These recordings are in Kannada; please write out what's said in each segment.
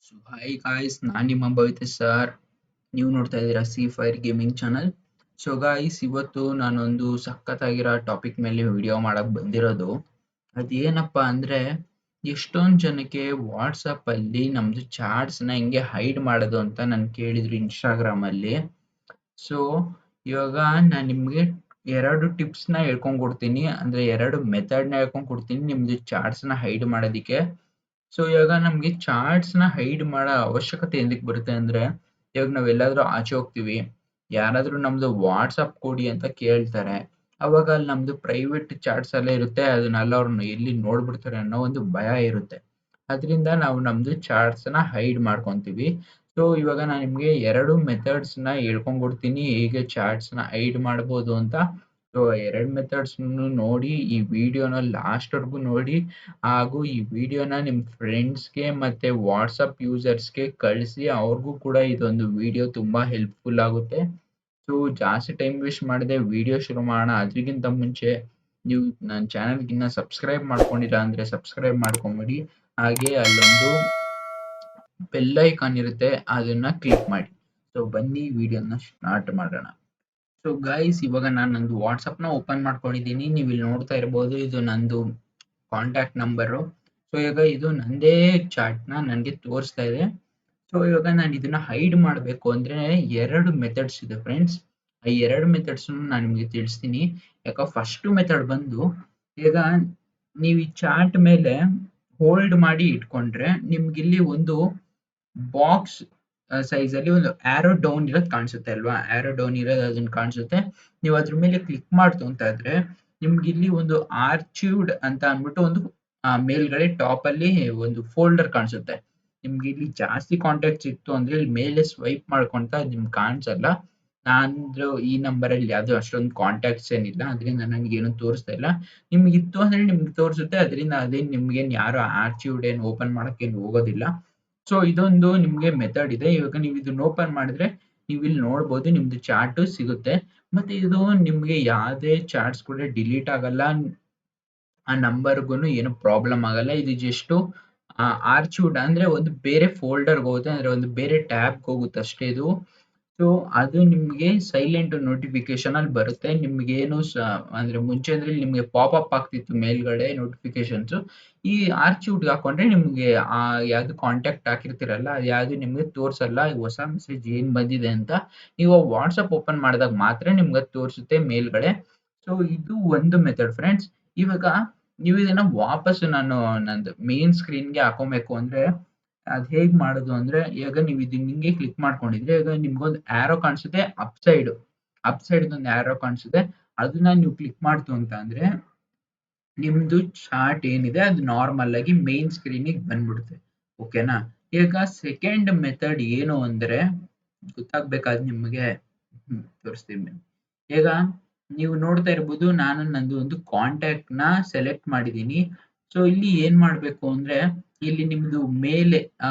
ಸೊ ಹಾಯ್ ಗಾಯ್ಸ್, ನಾನು ನಿಮ್ಮ ಭವಿತೆ ಸರ್. ನೀವು ನೋಡ್ತಾ ಇದ್ದೀರಾ C fire gaming channel. So guys, ಇವತ್ತು ನಾನೊಂದು ಸಖತ್ತಾಗಿರೋ ಟಾಪಿಕ್ ಮೇಲೆ ವಿಡಿಯೋ ಮಾಡಕ್ ಬಂದಿರೋದು. ಅದೇನಪ್ಪ ಅಂದ್ರೆ, ಎಷ್ಟೊಂದು ಜನಕ್ಕೆ ವಾಟ್ಸಪ್ ಅಲ್ಲಿ ನಮ್ದು ಚಾಟ್ಸ್ನ ಹೆಂಗೆ ಹೈಡ್ ಮಾಡೋದು ಅಂತ ನನ್ ಕೇಳಿದ್ರು ಇನ್ಸ್ಟಾಗ್ರಾಮ್ ಅಲ್ಲಿ. ಸೊ ಇವಾಗ ನಾನು ನಿಮ್ಗೆ ಎರಡು ಟಿಪ್ಸ್ನ ಹೇಳ್ಕೊಂಡ್ ಕೊಡ್ತೀನಿ, ಅಂದ್ರೆ ಎರಡು ಮೆಥಡ್ನ ಹೇಳ್ಕೊಂಡ್ ಕೊಡ್ತೀನಿ ನಿಮ್ದು ಚಾಟ್ಸ್ನ ಹೈಡ್ ಮಾಡೋದಿಕ್ಕೆ. ಸೊ ಇವಾಗ ನಮ್ಗೆ ಚಾರ್ಟ್ಸ್ ನ ಹೈಡ್ ಮಾಡೋ ಅವಶ್ಯಕತೆ ಎಂದಕ್ಕೆ ಬರುತ್ತೆ ಅಂದ್ರೆ, ಇವಾಗ ನಾವೆಲ್ಲಾದ್ರೂ ಆಚೆ ಹೋಗ್ತೀವಿ, ಯಾರಾದ್ರೂ ನಮ್ದು ವಾಟ್ಸಪ್ ಕೊಡಿ ಅಂತ ಕೇಳ್ತಾರೆ. ಅವಾಗ ಅಲ್ಲಿ ನಮ್ದು ಪ್ರೈವೇಟ್ ಚಾಟ್ಸ್ ಎಲ್ಲ ಇರುತ್ತೆ, ಅದನ್ನೆಲ್ಲ ಅವ್ರನ್ನ ಎಲ್ಲಿ ನೋಡ್ಬಿಡ್ತಾರೆ ಅನ್ನೋ ಒಂದು ಭಯ ಇರುತ್ತೆ. ಅದರಿಂದ ನಾವು ನಮ್ದು ಚಾಟ್ಸ್ ನ ಹೈಡ್ ಮಾಡ್ಕೊಂತೀವಿ. ಸೊ ಇವಾಗ ನಾನು ನಿಮ್ಗೆ ಎರಡು ಮೆಥಡ್ಸ್ ನ ಹೇಳ್ಕೊಂಡ್ ಕೊಡ್ತೀನಿ, ಹೇಗೆ ಚಾಟ್ಸ್ ನ ಹೈಡ್ ಮಾಡ್ಬೋದು ಅಂತ. ಸೊ ಎರಡು ಮೆಥಡ್ಸ್ ನೋಡಿ, ಈ ವಿಡಿಯೋನ ಲಾಸ್ಟ್ ವರ್ಗು ನೋಡಿ, ಹಾಗೂ ಈ ವಿಡಿಯೋನ ನಿಮ್ಮ ಫ್ರೆಂಡ್ಸ್ಗೆ ಮತ್ತೆ ವಾಟ್ಸಪ್ ಯೂಸರ್ಸ್ಗೆ ಕಳಿಸಿ, ಅವ್ರಿಗೂ ಕೂಡ ಇದೊಂದು ವಿಡಿಯೋ ತುಂಬಾ ಹೆಲ್ಪ್ಫುಲ್ ಆಗುತ್ತೆ. ಸೊ ಜಾಸ್ತಿ ಟೈಮ್ ವೇಸ್ಟ್ ಮಾಡದೆ ವಿಡಿಯೋ ಶುರು ಮಾಡೋಣ. ಅದಕ್ಕಿಂತ ಮುಂಚೆ ನೀವು ನನ್ನ ಚಾನಲ್ಗೆ ಇನ್ನ ಸಬ್ಸ್ಕ್ರೈಬ್ ಮಾಡ್ಕೊಂಡಿಲ್ಲ ಅಂದ್ರೆ ಸಬ್ಸ್ಕ್ರೈಬ್ ಮಾಡ್ಕೊಂಬಿಡಿ. ಹಾಗೆ ಅಲ್ಲೊಂದು ಬೆಲ್ ಐಕಾನ್ ಇರುತ್ತೆ, ಅದನ್ನ ಕ್ಲಿಕ್ ಮಾಡಿ. ಸೊ ಬನ್ನಿ ವಿಡಿಯೋನ ಸ್ಟಾರ್ಟ್ ಮಾಡೋಣ. ಸೊ ಗೈಸ್, ಇವಾಗ ನಾನು ನಂದು ವಾಟ್ಸಪ್ನ ಓಪನ್ ಮಾಡ್ಕೊಂಡಿದ್ದೀನಿ. ನೀವು ಇಲ್ಲಿ ನೋಡ್ತಾ ಇರ್ಬೋದು, ಇದು ನಂದು ಕಾಂಟ್ಯಾಕ್ಟ್ ನಂಬರು. ಸೊ ಇವಾಗ ಇದು ನಂದೇ ಚಾಟ್ನ ನನಗೆ ತೋರಿಸ್ತಾ ಇದೆ. ಸೊ ಇವಾಗ ನಾನು ಇದನ್ನ ಹೈಡ್ ಮಾಡಬೇಕು ಅಂದ್ರೆ ಎರಡು ಮೆಥಡ್ಸ್ ಇದೆ ಫ್ರೆಂಡ್ಸ್. ಆ ಎರಡು ಮೆಥಡ್ಸ್ ನಾನು ನಿಮಗೆ ತಿಳಿಸ್ತೀನಿ. ಯಾಕ ಫಸ್ಟ್ ಮೆಥಡ್ ಬಂದು, ಈಗ ನೀವು ಈ ಚಾಟ್ ಮೇಲೆ ಹೋಲ್ಡ್ ಮಾಡಿ ಇಟ್ಕೊಂಡ್ರೆ ನಿಮ್ಗೆ ಇಲ್ಲಿ ಒಂದು ಬಾಕ್ಸ್ ಸೈಜ್ ಅಲ್ಲಿ ಒಂದು ಆರೋ ಡೌನ್ ಇರೋದು ಕಾಣಿಸುತ್ತೆ ಅಲ್ವಾ? ಆರೋ ಡೌನ್ ಇರೋದು ಅದನ್ನ ಕಾಣಿಸುತ್ತೆ. ನೀವು ಅದ್ರ ಮೇಲೆ ಕ್ಲಿಕ್ ಮಾಡ್ತು ಅಂತ ಇದ್ರೆ ನಿಮ್ಗೆ ಇಲ್ಲಿ ಒಂದು ಆರ್ಚಿವ್ಡ್ ಅಂತ ಅಂದ್ಬಿಟ್ಟು ಒಂದು ಮೇಲ್ಗಡೆ ಟಾಪ್ ಅಲ್ಲಿ ಒಂದು ಫೋಲ್ಡರ್ ಕಾಣಿಸುತ್ತೆ. ನಿಮ್ಗೆ ಇಲ್ಲಿ ಜಾಸ್ತಿ ಕಾಂಟ್ಯಾಕ್ಟ್ಸ್ ಇತ್ತು ಅಂದ್ರೆ ಇಲ್ಲಿ ಮೇಲೆ ಸ್ವೈಪ್ ಮಾಡ್ಕೊಂತ ನಿಮ್ಗೆ ಕಾಣಿಸಲ್ಲ. ನಂದು ಈ ನಂಬರ್ ಅಲ್ಲಿ ಯಾವ್ದು ಅಷ್ಟೊಂದು ಕಾಂಟ್ಯಾಕ್ಟ್ಸ್ ಏನಿಲ್ಲ, ಅದರಿಂದ ನನಗೆ ಏನು ತೋರಿಸ್ತಾ ಇಲ್ಲ. ನಿಮ್ಗೆ ಇತ್ತು ಅಂದ್ರೆ ನಿಮ್ಗೆ ತೋರಿಸುತ್ತೆ, ಅದರಿಂದ ಅದೇನು ನಿಮ್ಗೇನು ಯಾರು ಆರ್ಚಿವ್ಡ್ ಏನು ಓಪನ್ ಮಾಡಕ್ಕೆ ಏನು ಹೋಗೋದಿಲ್ಲ. ಸೊ ಇದೊಂದು ನಿಮ್ಗೆ ಮೆಥಡ್ ಇದೆ. ಇವಾಗ ನೀವು ಇದನ್ನ ಓಪನ್ ಮಾಡಿದ್ರೆ ನೀವು ಇಲ್ಲಿ ನೋಡ್ಬೋದು, ನಿಮ್ದು ಚಾಟ್ ಸಿಗುತ್ತೆ. ಮತ್ತೆ ಇದು ನಿಮ್ಗೆ ಯಾವುದೇ ಚಾಟ್ಸ್ ಕೂಡ ಡಿಲೀಟ್ ಆಗಲ್ಲ, ಆ ನಂಬರ್ಗು ಏನು ಪ್ರಾಬ್ಲಮ್ ಆಗಲ್ಲ. ಇದು ಜಸ್ಟ್ ಆರ್ಚಿವ್ಡ್ ಅಂದ್ರೆ ಒಂದು ಬೇರೆ ಫೋಲ್ಡರ್ಗೆ ಹೋಗುತ್ತೆ, ಅಂದ್ರೆ ಒಂದು ಬೇರೆ ಟ್ಯಾಬ್ಗೆ ಹೋಗುತ್ತೆ ಅಷ್ಟೇ ಇದು. ಸೊ ಅದು ನಿಮ್ಗೆ ಸೈಲೆಂಟ್ ನೋಟಿಫಿಕೇಶನ್ ಅಲ್ಲಿ ಬರುತ್ತೆ. ನಿಮ್ಗೇನು ಅಂದ್ರೆ ಮುಂಚೆ ಅಂದ್ರೆ ನಿಮ್ಗೆ ಪಾಪ್ ಆಗ್ತಿತ್ತು ಮೇಲ್ಗಡೆ ನೋಟಿಫಿಕೇಶನ್ಸ್. ಈ ಆರ್ಚಿವ್ಡ್ ಹಾಕೊಂಡ್ರೆ ನಿಮ್ಗೆ ಯಾವ್ದು ಕಾಂಟ್ಯಾಕ್ಟ್ ಹಾಕಿರ್ತೀರಲ್ಲ ಅದು ಯಾವ್ದು ನಿಮ್ಗೆ ತೋರ್ಸಲ್ಲ, ಹೊಸ ಮೆಸೇಜ್ ಏನ್ ಬಂದಿದೆ ಅಂತ. ನೀವು ವಾಟ್ಸಪ್ ಓಪನ್ ಮಾಡಿದಾಗ ಮಾತ್ರ ನಿಮ್ಗೆ ತೋರಿಸುತ್ತೆ ಮೇಲ್ಗಡೆ. ಸೊ ಇದು ಒಂದು ಮೆಥಡ್ ಫ್ರೆಂಡ್ಸ್. ಇವಾಗ ನೀವು ಇದನ್ನ ವಾಪಸ್ ನಾನು ನಂದು ಮೇನ್ ಸ್ಕ್ರೀನ್ಗೆ ಹಾಕೊಬೇಕು ಅಂದ್ರೆ ಅದ್ ಹೇಗ್ ಮಾಡೋದು ಅಂದ್ರೆ, ಇವಾಗ ನೀವು ಇದನ್ನ ಹಿಂಗೆ ಕ್ಲಿಕ್ ಮಾಡ್ಕೊಂಡಿದ್ರೆ ಈಗ ನಿಮ್ಗೊಂದು ಆರೋ ಕಾಣಿಸುತ್ತೆ ಅಪ್ ಸೈಡ್ ಒಂದು ಆರೋ ಕಾಣಿಸುತ್ತೆ. ಅದನ್ನ ನೀವು ಕ್ಲಿಕ್ ಮಾಡ್ತು ಅಂತ ಅಂದ್ರೆ ನಿಮ್ದು ಚಾರ್ಟ್ ಏನಿದೆ ಅದು ನಾರ್ಮಲ್ ಆಗಿ ಮೇನ್ ಸ್ಕ್ರೀನಿಗೆ ಬಂದ್ಬಿಡುತ್ತೆ. ಓಕೆನಾ? ಈಗ ಸೆಕೆಂಡ್ ಮೆಥಡ್ ಏನು ಅಂದ್ರೆ, ಗೊತ್ತಾಗ್ಬೇಕಾದ್ ನಿಮಗೆ, ತೋರಿಸ್ತೀನಿ. ಈಗ ನೀವು ನೋಡ್ತಾ ಇರ್ಬೋದು, ನಾನು ನಂದು ಒಂದು ಕಾಂಟ್ಯಾಕ್ಟ್ ನ ಸೆಲೆಕ್ಟ್ ಮಾಡಿದೀನಿ. ಸೊ ಇಲ್ಲಿ ಏನ್ ಮಾಡ್ಬೇಕು ಅಂದ್ರೆ, ಇಲ್ಲಿ ನಿಮ್ದು ಮೇಲೆ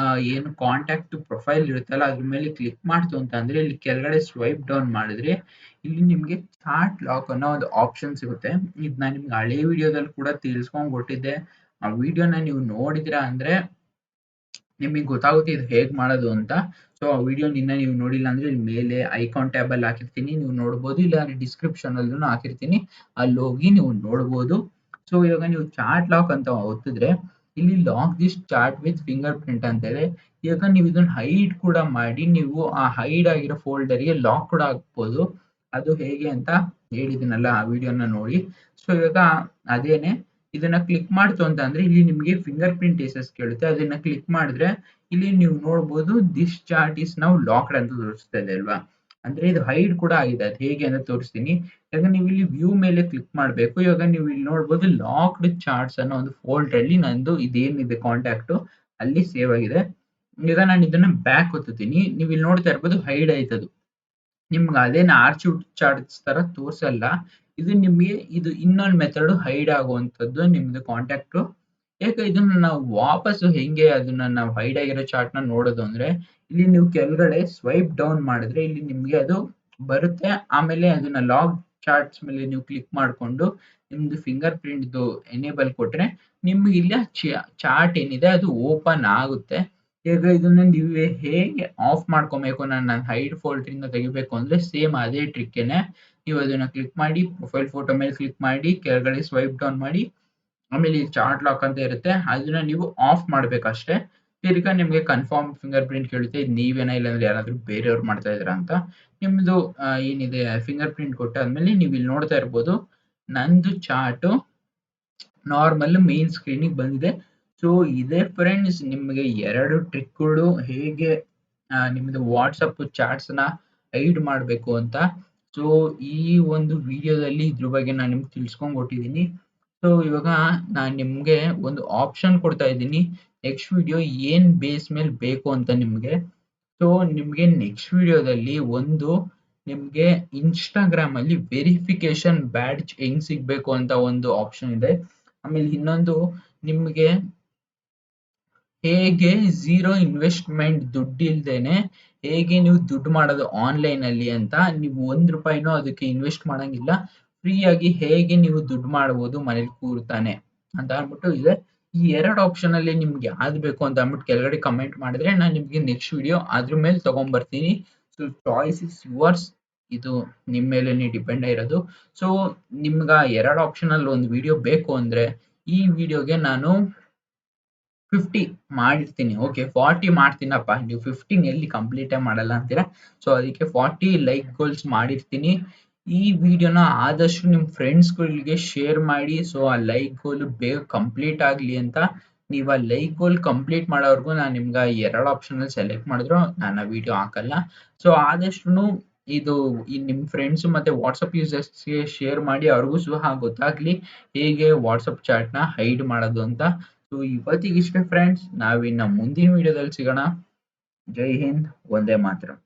ಏನು ಕಾಂಟ್ಯಾಕ್ಟ್ ಪ್ರೊಫೈಲ್ ಇರುತ್ತಲ್ಲ ಅದ್ರ ಮೇಲೆ ಕ್ಲಿಕ್ ಮಾಡ್ತು ಅಂತ ಅಂದ್ರೆ ಇಲ್ಲಿ ಕೆಳಗಡೆ ಸ್ವೈಪ್ ಡೌನ್ ಮಾಡಿದ್ರೆ ಇಲ್ಲಿ ನಿಮ್ಗೆ ಚಾಟ್ ಲಾಕ್ ಅನ್ನೋ ಒಂದು ಆಪ್ಷನ್ ಸಿಗುತ್ತೆ. ಇದು ನಾನು ನಿಮ್ಗೆ ಹಳೆ ವಿಡಿಯೋದಲ್ಲಿ ಕೂಡ ತಿಳಿಸ್ಕೊಂಡ್ ಕೊಟ್ಟಿದ್ದೆ. ಆ ವಿಡಿಯೋನ ನೀವು ನೋಡಿದಿರಾ ಅಂದ್ರೆ ನಿಮಗೆ ಗೊತ್ತಾಗುತ್ತೆ ಇದು ಹೇಗ್ ಮಾಡೋದು ಅಂತ. ಸೊ ಆ ವಿಡಿಯೋ ನಿನ್ನ ನೀವು ನೋಡಿಲ್ಲ ಅಂದ್ರೆ ಇಲ್ಲಿ ಮೇಲೆ ಐಕಾನ್ ಟ್ಯಾಬ್ ಅಲ್ಲಿ ಹಾಕಿರ್ತೀನಿ, ನೀವು ನೋಡ್ಬೋದು. ಇಲ್ಲ ಡಿಸ್ಕ್ರಿಪ್ಷನ್ ಅಲ್ಲೂ ಹಾಕಿರ್ತೀನಿ, ಅಲ್ಲಿ ಹೋಗಿ ನೀವು ನೋಡ್ಬೋದು. ಸೊ ಇವಾಗ ನೀವು ಚಾಟ್ ಲಾಕ್ ಅಂತ ಒತ್ತಿದ್ರೆ ಇಲ್ಲಿ lock this chat with fingerprint ಅಂತ ಇದೆ. ಇವಾಗ ನೀವು ಇದನ್ನ ಹೈಡ್ ಕೂಡ ಮಾಡಿ ನೀವು ಆ ಹೈಡ್ ಆಗಿರೋ ಫೋಲ್ಡರ್ಗೆ ಲಾಕ್ ಕೂಡ ಹಾಕ್ಬೋದು. ಅದು ಹೇಗೆ ಅಂತ ಹೇಳಿದ್ದೀನಲ್ಲ, ಆ ವಿಡಿಯೋನ ನೋಡಿ. ಸೊ ಇವಾಗ ಅದೇನೆ, ಇದನ್ನ ಕ್ಲಿಕ್ ಮಾಡ್ತು ಅಂತ ಅಂದ್ರೆ ಇಲ್ಲಿ ನಿಮಗೆ ಫಿಂಗರ್ ಪ್ರಿಂಟ್ ಏಸಸ್ ಕೇಳುತ್ತೆ. ಅದನ್ನ ಕ್ಲಿಕ್ ಮಾಡಿದ್ರೆ ಇಲ್ಲಿ ನೀವು ನೋಡ್ಬೋದು, this chart is now locked ಅಂತ ತೋರಿಸ್ತಾ ಇದೆ ಅಲ್ವಾ? ಅಂದ್ರೆ ಇದು ಹೈಡ್ ಕೂಡ ಆಗಿದೆ. ಅದು ಹೇಗೆ ಅಂತ ತೋರಿಸ್ತೀನಿ. ಇವಾಗ ನೀವು ಇಲ್ಲಿ ವ್ಯೂ ಮೇಲೆ ಕ್ಲಿಕ್ ಮಾಡಬೇಕು. ಇವಾಗ ನೀವು ಇಲ್ಲಿ ನೋಡ್ಬೋದು ಲಾಕ್ಡ್ ಚಾರ್ಟ್ಸ್ ಅನ್ನೋ ಒಂದು ಫೋಲ್ಡರ್ ಅಲ್ಲಿ ನಂದು ಇದೇನಿದೆ ಕಾಂಟ್ಯಾಕ್ಟ್ ಅಲ್ಲಿ ಸೇವ್ ಆಗಿದೆ. ಈಗ ನಾನು ಇದನ್ನ ಬ್ಯಾಕ್ ಒತ್ತುತ್ತೀನಿ. ನೀವು ಇಲ್ಲಿ ನೋಡ್ತಾ ಇರ್ಬೋದು ಹೈಡ್ ಆಯ್ತದು. ನಿಮ್ಗೆ ಅದೇನು ಆರ್ಚಿವ್ ಚಾರ್ಟ್ಸ್ ತರ ತೋರ್ಸಲ್ಲ. ಇದು ನಿಮಗೆ ಇದು ಇನ್ನೊಂದು ಮೆಥಡ್ ಹೈಡ್ ಆಗುವಂತದ್ದು ನಿಮ್ದು ಕಾಂಟ್ಯಾಕ್ಟ್. ಯಾಕೆ ಇದನ್ನ ನಾವು ವಾಪಸ್ ಹೆಂಗೆ ಅದನ್ನ ನಾವು ಹೈಡ್ ಆಗಿರೋ ಚಾರ್ಟ್ ನ ನೋಡೋದು ಅಂದ್ರೆ, ಇಲ್ಲಿ ನೀವು ಕೆಳಗಡೆ ಸ್ವೈಪ್ ಡೌನ್ ಮಾಡಿದ್ರೆ ಇಲ್ಲಿ ನಿಮ್ಗೆ ಅದು ಬರುತ್ತೆ. ಆಮೇಲೆ ಅದನ್ನ ಲಾಗ್ ಚಾರ್ಟ್ಸ್ ಮೇಲೆ ನೀವು ಕ್ಲಿಕ್ ಮಾಡ್ಕೊಂಡು ನಿಮ್ದು ಫಿಂಗರ್ ಪ್ರಿಂಟ್ ಎನೇಬಲ್ ಕೊಟ್ರೆ ನಿಮ್ಗೆ ಇಲ್ಲಿ ಚಾರ್ಟ್ ಏನಿದೆ ಅದು ಓಪನ್ ಆಗುತ್ತೆ. ಈಗ ಇದನ್ನ ನೀವು ಹೇಗೆ ಆಫ್ ಮಾಡ್ಕೊಬೇಕು, ನನ್ನ ಹೈಡ್ ಫೋಲ್ಡರ್ ಇಂದ ತೆಗಿಬೇಕು ಅಂದ್ರೆ ಸೇಮ್ ಅದೇ ಟ್ರಿಕ್ಕೇನೆ. ನೀವು ಅದನ್ನ ಕ್ಲಿಕ್ ಮಾಡಿ, ಪ್ರೊಫೈಲ್ ಫೋಟೋ ಮೇಲೆ ಕ್ಲಿಕ್ ಮಾಡಿ, ಕೆಳಗಡೆ ಸ್ವೈಪ್ ಡೌನ್ ಮಾಡಿ, ಆಮೇಲೆ ಈ ಚಾರ್ಟ್ ಲಾಕ್ ಅಂತ ಇರುತ್ತೆ, ಅದನ್ನ ನೀವು ಆಫ್ ಮಾಡ್ಬೇಕಷ್ಟೇ. ತಿರ್ಗಾ ನಿಮ್ಗೆ ಕನ್ಫರ್ಮ್ ಫಿಂಗರ್ ಪ್ರಿಂಟ್ ಕೇಳುತ್ತೆ, ಇದು ನೀವೇನ ಇಲ್ಲಾಂದ್ರೆ ಯಾರಾದ್ರೂ ಬೇರೆಯವ್ರು ಮಾಡ್ತಾ ಇದ್ರ ಅಂತ. ನಿಮ್ದು ಏನಿದೆ ಫಿಂಗರ್ ಪ್ರಿಂಟ್ ಕೊಟ್ಟಾದ್ಮೇಲೆ ನೀವು ಇಲ್ಲಿ ನೋಡ್ತಾ ಇರ್ಬೋದು, ನಂದು ಚಾರ್ಟ್ ನಾರ್ಮಲ್ ಮೇನ್ ಸ್ಕ್ರೀನಿಗೆ ಬಂದಿದೆ. ಸೊ ಇದೇ ಫ್ರೆಂಡ್ಸ್ ನಿಮಗೆ 2 ಟ್ರಿಕ್ಗಳು ಹೇಗೆ ನಿಮ್ದು ವಾಟ್ಸಪ್ ಚಾಟ್ಸ್ ನ ಹೈಡ್ ಮಾಡಬೇಕು ಅಂತ. ಸೊ ಈ ಒಂದು ವಿಡಿಯೋದಲ್ಲಿ ಇದ್ರ ಬಗ್ಗೆ ನಾನು ನಿಮ್ಗೆ ತಿಳ್ಸ್ಕೊಂಡ್ ಕೊಟ್ಟಿದ್ದೀನಿ. ಸೊ ಇವಾಗ ನಾನು ನಿಮ್ಗೆ ಒಂದು ಆಪ್ಷನ್ ಕೊಡ್ತಾ ಇದ್ದೀನಿ, ನೆಕ್ಸ್ಟ್ ವಿಡಿಯೋ ಏನ್ ಬೇಸ್ ಮೇಲೆ ಬೇಕು ಅಂತ ನಿಮ್ಗೆ. ಸೊ ನಿಮ್ಗೆ ನೆಕ್ಸ್ಟ್ ವಿಡಿಯೋದಲ್ಲಿ ಒಂದು ನಿಮ್ಗೆ ಇನ್ಸ್ಟಾಗ್ರಾಮ್ ಅಲ್ಲಿ ವೆರಿಫಿಕೇಶನ್ ಬ್ಯಾಡ್ಜ್ ಹೆಂಗ್ ಸಿಗ್ಬೇಕು ಅಂತ ಒಂದು ಆಪ್ಷನ್ ಇದೆ. ಆಮೇಲೆ ಇನ್ನೊಂದು ನಿಮ್ಗೆ ಹೇಗೆ ಝೀರೋ ಇನ್ವೆಸ್ಟ್ಮೆಂಟ್ ದುಡ್ಡಿಲ್ದೇನೆ ಹೇಗೆ ನೀವು ದುಡ್ಡು ಮಾಡೋದು ಆನ್ಲೈನ್ ಅಲ್ಲಿ ಅಂತ. ನೀವು ₹1 ಅದಕ್ಕೆ ಇನ್ವೆಸ್ಟ್ ಮಾಡಂಗಿಲ್ಲ, ಫ್ರೀ ಆಗಿ ಹೇಗೆ ನೀವು ದುಡ್ಡು ಮಾಡಬಹುದು ಮನೇಲಿ ಕೂರ್ತಾನೆ ಅಂತ ಅಂದ್ಬಿಟ್ಟು ಇದೆ. ಈ 2 ಆಪ್ಷನ್ ಅಲ್ಲಿ ನಿಮ್ಗೆ ಯಾವ್ದು ಬೇಕು ಅಂತ ಅಂದ್ಬಿಟ್ಟು ಕೆಳಗಡೆ ಕಮೆಂಟ್ ಮಾಡಿದ್ರೆ ನಾನು ನಿಮ್ಗೆ ನೆಕ್ಸ್ಟ್ ವಿಡಿಯೋ ಅದ್ರ ಮೇಲೆ ತಗೊಂಡ್ಬರ್ತೀನಿ. ಸೊ ಚಾಯ್ಸ್ ಇಸ್ ಯುವರ್ಸ್, ಇದು ನಿಮ್ಮ ಮೇಲೇನೆ ಡಿಪೆಂಡ್ ಇರೋದು. ಸೊ ನಿಮ್ಗ 2 ಆಪ್ಷನ್ ಅಲ್ಲಿ ಒಂದು ವಿಡಿಯೋ ಬೇಕು ಅಂದ್ರೆ ಈ ವಿಡಿಯೋಗೆ ನಾನು 50 ಮಾಡಿರ್ತೀನಿ. ಓಕೆ 40 ಮಾಡ್ತೀನಪ್ಪ, ನೀವು 15 ಎಲ್ಲಿ ಕಂಪ್ಲೀಟೇ ಮಾಡಲ್ಲ ಅಂತೀರಾ. ಸೊ ಅದಕ್ಕೆ 40 ಲೈಕ್ ಗೋಲ್ಸ್ ಮಾಡಿರ್ತೀನಿ. ಈ ವಿಡಿಯೋನ ಆದಷ್ಟು ನಿಮ್ಮ ಫ್ರೆಂಡ್ಸ್ಗಳಿಗೆ ಶೇರ್ ಮಾಡಿ. ಸೊ ಆ ಲೈಕ್ ಗೋಲ್ ಬೇಗ ಕಂಪ್ಲೀಟ್ ಆಗಲಿ ಅಂತ. ನೀವು ಆ ಲೈಕ್ ಗೋಲ್ ಕಂಪ್ಲೀಟ್ ಮಾಡೋವರೆಗೂ ನಾನು ನಿಮ್ಗೆ 2 ಆಪ್ಷನ್ ಸೆಲೆಕ್ಟ್ ಮಾಡಿದ್ರು ನಾನು ಆ ವಿಡಿಯೋ ಹಾಕಲ್ಲ. ಸೊ ಆದಷ್ಟು ಇದು ನಿಮ್ಮ ಫ್ರೆಂಡ್ಸ್ ಮತ್ತೆ ವಾಟ್ಸಪ್ ಯೂಸರ್ಸ್ಗೆ ಶೇರ್ ಮಾಡಿ, ಅವ್ರಿಗೂ ಸಹ ಗೊತ್ತಾಗ್ಲಿ ಹೇಗೆ ವಾಟ್ಸಪ್ ಚಾಟ್ನ ಹೈಡ್ ಮಾಡೋದು ಅಂತ. ಸೊ ಇವತ್ತಿಗಿಷ್ಟೇ ಫ್ರೆಂಡ್ಸ್, ನಾವಿನ್ನ ಮುಂದಿನ ವಿಡಿಯೋದಲ್ಲಿ ಸಿಗೋಣ. ಜೈ ಹಿಂದ್, ವಂದೇ ಮಾತರಂ.